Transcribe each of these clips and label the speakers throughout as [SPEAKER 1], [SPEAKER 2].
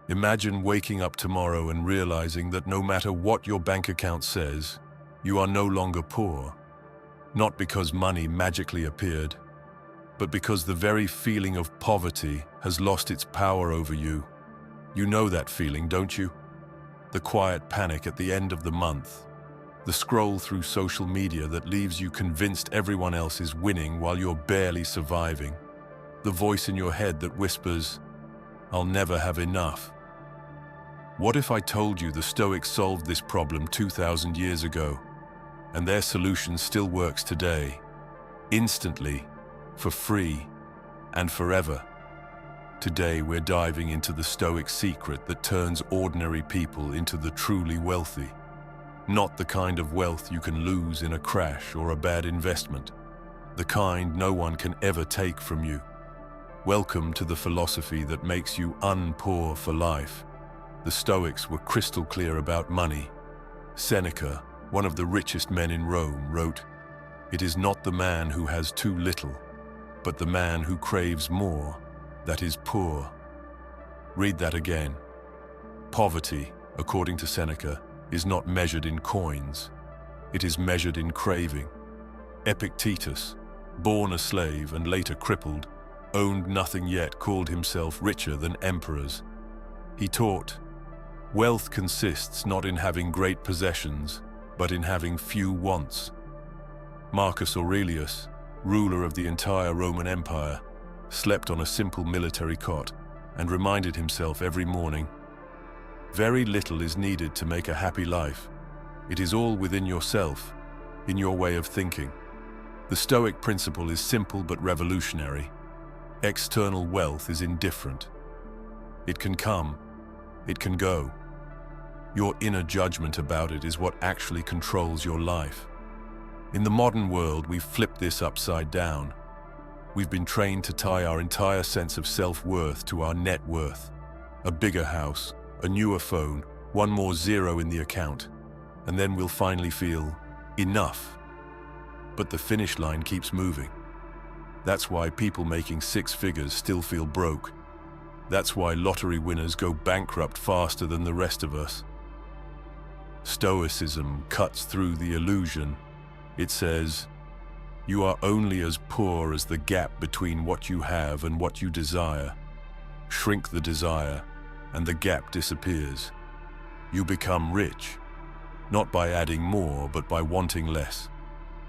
[SPEAKER 1] Imagine waking up tomorrow and realizing that no matter what your bank account says, you are no longer poor. Not because money magically appeared, but because the very feeling of poverty has lost its power over you. You know that feeling, don't you? The quiet panic at the end of the month. The scroll through social media that leaves you convinced everyone else is winning while you're barely surviving. The voice in your head that whispers, "I'll never have enough." What if I told you the Stoics solved this problem 2,000 years ago, and their solution still works today, instantly, for free, and forever? Today we're diving into the Stoic secret that turns ordinary people into the truly wealthy. Not the kind of wealth you can lose in a crash or a bad investment. The kind no one can ever take from you. Welcome to the philosophy that makes you unpoor for life. The Stoics were crystal clear about money. Seneca, one of the richest men in Rome, wrote, "It is not the man who has too little, but the man who craves more, that is poor." Read that again. Poverty, according to Seneca, is not measured in coins. It is measured in craving. Epictetus, born a slave and later crippled, owned nothing yet called himself richer than emperors. He taught, "Wealth consists not in having great possessions, but in having few wants." Marcus Aurelius, ruler of the entire Roman Empire, slept on a simple military cot and reminded himself every morning, "Very little is needed to make a happy life. It is all within yourself, in your way of thinking." The Stoic principle is simple but revolutionary. External wealth is indifferent. It can come, it can go. Your inner judgment about it is what actually controls your life. In the modern world, we've flipped this upside down. We've been trained to tie our entire sense of self-worth to our net worth. A bigger house, a newer phone, one more zero in the account, and then we'll finally feel enough. But the finish line keeps moving. That's why people making six figures still feel broke. That's why lottery winners go bankrupt faster than the rest of us. Stoicism cuts through the illusion. It says, "You are only as poor as the gap between what you have and what you desire. Shrink the desire, and the gap disappears. You become rich, not by adding more, but by wanting less.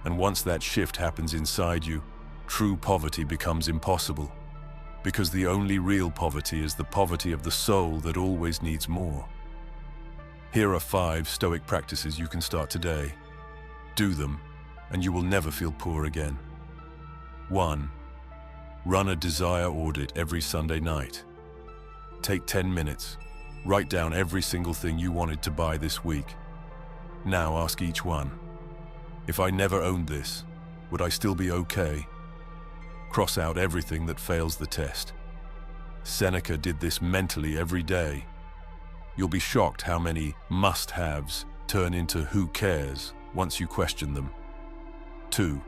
[SPEAKER 1] And once that shift happens inside you, true poverty becomes impossible. Because the only real poverty is the poverty of the soul that always needs more." Here are 5 Stoic practices you can start today. Do them, and you will never feel poor again. 1. Run a desire audit every Sunday night. Take 10 minutes. Write down every single thing you wanted to buy this week. Now ask each one, "If I never owned this, would I still be okay?" Cross out everything that fails the test. Seneca did this mentally every day. You'll be shocked how many must-haves turn into who cares once you question them. 2.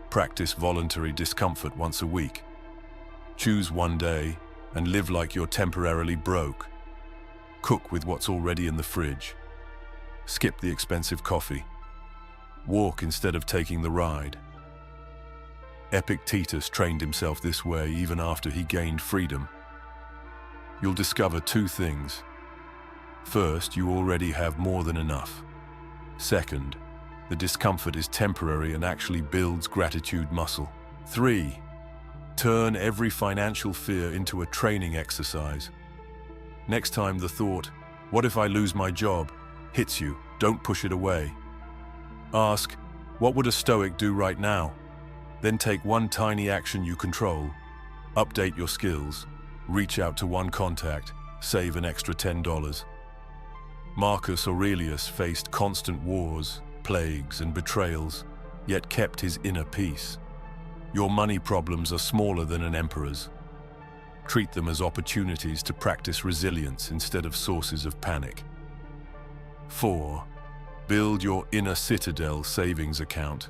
[SPEAKER 1] Practice voluntary discomfort once a week. Choose one day and live like you're temporarily broke. Cook with what's already in the fridge. Skip the expensive coffee. Walk instead of taking the ride. Epictetus trained himself this way even after he gained freedom. You'll discover 2 things. First, you already have more than enough. Second, the discomfort is temporary and actually builds gratitude muscle. 3. Turn every financial fear into a training exercise. Next time the thought, "What if I lose my job?" hits you, don't push it away. Ask, "What would a Stoic do right now?" Then take one tiny action you control. Update your skills. Reach out to one contact. Save an extra $10. Marcus Aurelius faced constant wars, plagues, and betrayals, yet kept his inner peace. Your money problems are smaller than an emperor's. Treat them as opportunities to practice resilience instead of sources of panic. 4. Build your inner citadel savings account.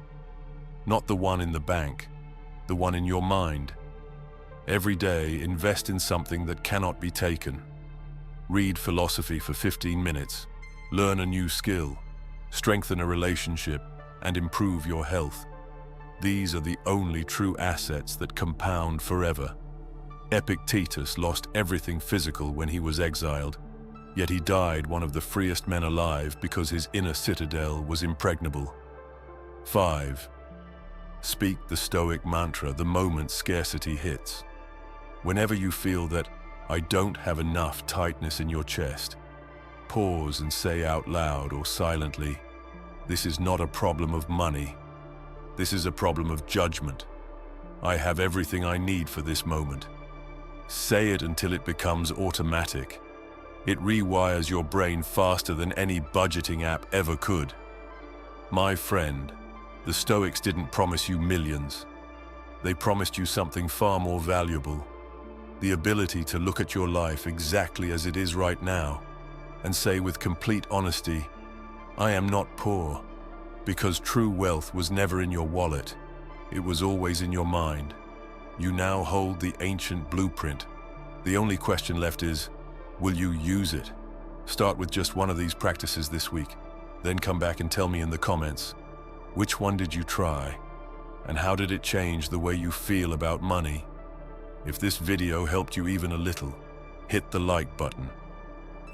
[SPEAKER 1] Not the one in the bank, the one in your mind. Every day, invest in something that cannot be taken. Read philosophy for 15 minutes, learn a new skill, strengthen a relationship, and improve your health. These are the only true assets that compound forever. Epictetus lost everything physical when he was exiled, yet he died one of the freest men alive because his inner citadel was impregnable. 5. Speak the Stoic mantra the moment scarcity hits. Whenever you feel that "I don't have enough" tightness in your chest, pause and say out loud or silently, "This is not a problem of money. This is a problem of judgment. I have everything I need for this moment." Say it until it becomes automatic. It rewires your brain faster than any budgeting app ever could. My friend, the Stoics didn't promise you millions. They promised you something far more valuable: the ability to look at your life exactly as it is right now and say with complete honesty, "I am not poor," because true wealth was never in your wallet. It was always in your mind. You now hold the ancient blueprint. The only question left is, will you use it? Start with just one of these practices this week, then come back and tell me in the comments, which one did you try, and how did it change the way you feel about money? If this video helped you even a little, hit the like button.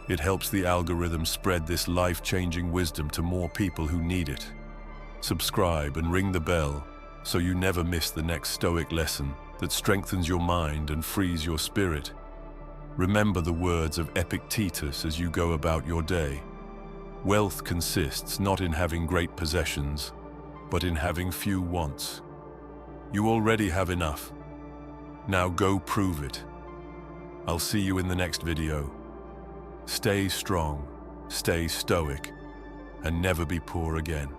[SPEAKER 1] It helps the algorithm spread this life-changing wisdom to more people who need it. Subscribe and ring the bell so you never miss the next Stoic lesson that strengthens your mind and frees your spirit. Remember the words of Epictetus as you go about your day. Wealth consists not in having great possessions, but in having few wants. You already have enough. Now go prove it. I'll see you in the next video. Stay strong, stay stoic, and never be poor again.